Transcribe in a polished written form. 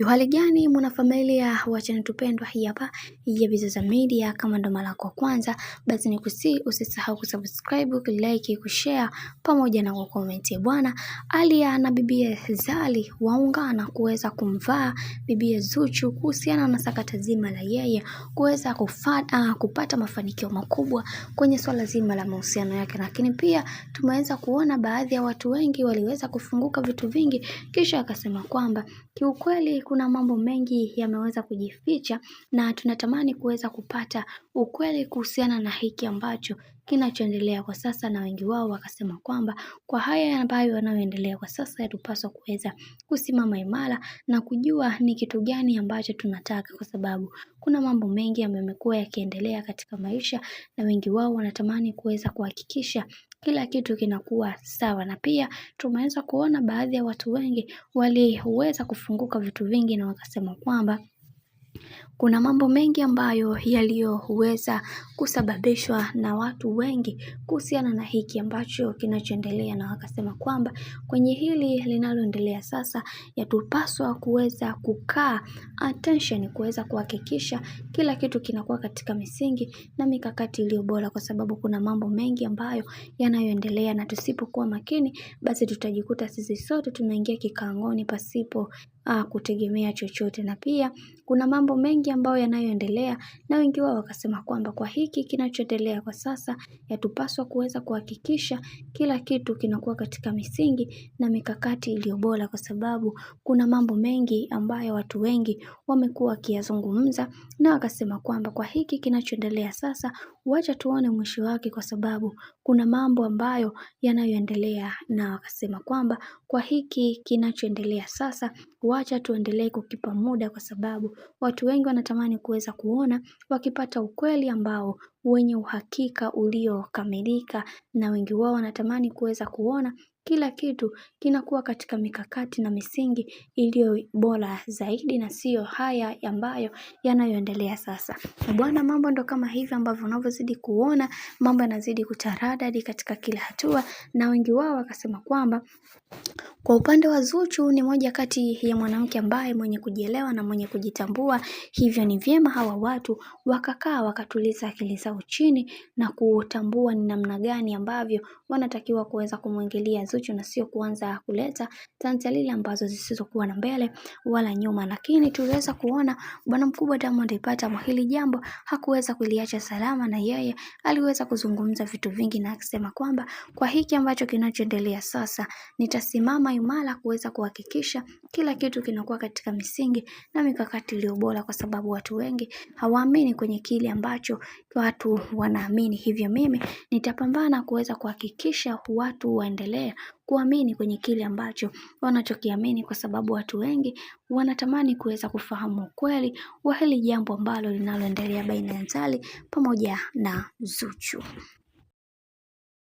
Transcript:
Uhali gani mwanafamilia wa channel tupendwa hii hapa ya Bizoza Media. Kama ndo mara yako kwanza, basi usisahau kusubscribe, kulike, kushare pamoja na kucomment. Bwana Aaliyah na bibie Zari waungana kuweza kumvaa bibie Zuchu kuhusiana na sakata zima la yeye kuweza kupata mafanikio makubwa kwenye swala zima la mahusiano yake, lakini pia tumeweza kuona baadhi ya watu wengi waliweza kufunguka vitu vingi, kisha akasema kwamba kiukweli kuna mambo mengi yameweza kujificha na tunatamani kuweza kupata ukweli kuhusiana na hiki ambacho kinachoendelea kwa sasa, na wengi wao wakasema kwamba kwa haya ambayo yanayoendelea kwa sasa yatupaswa kuweza kusimama imara na kujua ni kitu gani ambacho tunataka, kwa sababu kuna mambo mengi yamekuwa yakiendelea katika maisha na wengi wao wanatamani kuweza kuhakikisha kila kitu kinakuwa sawa. Na pia tumeweza kuona baadhi ya watu wengi waliweza kufunguka vitu vingi na wakasema kwamba kuna mambo mengi ambayo yaliyoweza kusababishwa na watu wengi kuhusiana na hiki ambacho kinachoendelea, na wakasema kwamba kwenye hili linaloendelea sasa yatupaswa kuweza kukaa attention, kuweza kuhakikisha kila kitu kinakuwa katika misingi na mikakati iliyo bora, kwa sababu kuna mambo mengi ambayo yanayoendelea na tusipokuwa makini basi tutajikuta sisi sote tunaingia kikaangoni pasipo kutegemea chochote. Na pia kuna mambo mengi ambayo yanayoendelea na wengi wao wakasema kwamba kwa hiki kinachoendelea kwa sasa yatupaswa kuweza kuhakikisha kila kitu kinakuwa katika misingi na mikakati iliyo bora, kwa sababu kuna mambo mengi ambayo watu wengi wamekuwa wakiyazungumza, na wakasema kwamba kwa hiki kinachoendelea sasa wacha tuone mwisho wake, kwa sababu kuna mambo ambayo yanayoendelea, na wakasema kwamba kwa hiki kinachoendelea sasa wacha tuendelee kukipa muda, kwa sababu watu wengi wanatamani kuweza kuona wakipata ukweli ambao wenye uhakika uliokamilika, na wengi wao wanatamani kuweza kuona kila kitu kinakuwa katika mikakati na misingi iliyo bora zaidi, na sio haya ambayo yanayoendelea sasa. Bwana, mambo ndo kama hivi ambavyo unavyozidi kuona mambo yanazidi kutaradadi katika kila hatua, na wengi wao wakasema kwamba kwa upande wa Zuchu ni moja kati ya mwanamke ambaye mwenye kujielewa na mwenye kujitambua, hivyo ni vyema hawa watu wakakaa wakatuliza akili zao chini na kutambua ni namna gani ambavyo wanatakiwa kuweza kumwingilia Zuchu, na sio kuanza kuleta tantalili ambazo zisizokuwa na mbele wala nyuma. Lakini tuliweza kuona bwana mkubwa Diamond ipata hili jambo hakuweza kuliacha salama, na yeye aliweza kuzungumza vitu vingi na akisema kwamba kwa hiki ambacho kinachoendelea sasa nitasimama imara kuweza kuhakikisha kila kitu kinakuwa katika misingi na mikakati iliyo bora, kwa sababu watu wengi hawaamini kwenye kile ambacho watu wanaamini. Hivyo mimi nitapambana kuweza kuhakikisha watu waendelee kuamini kwenye kile ambacho wanachokiamini, kwa sababu watu wengi wanatamani kuweza kufahamu ukweli wa hili jambo ambalo linaloendelea baina ya Zari pamoja na Zuchu.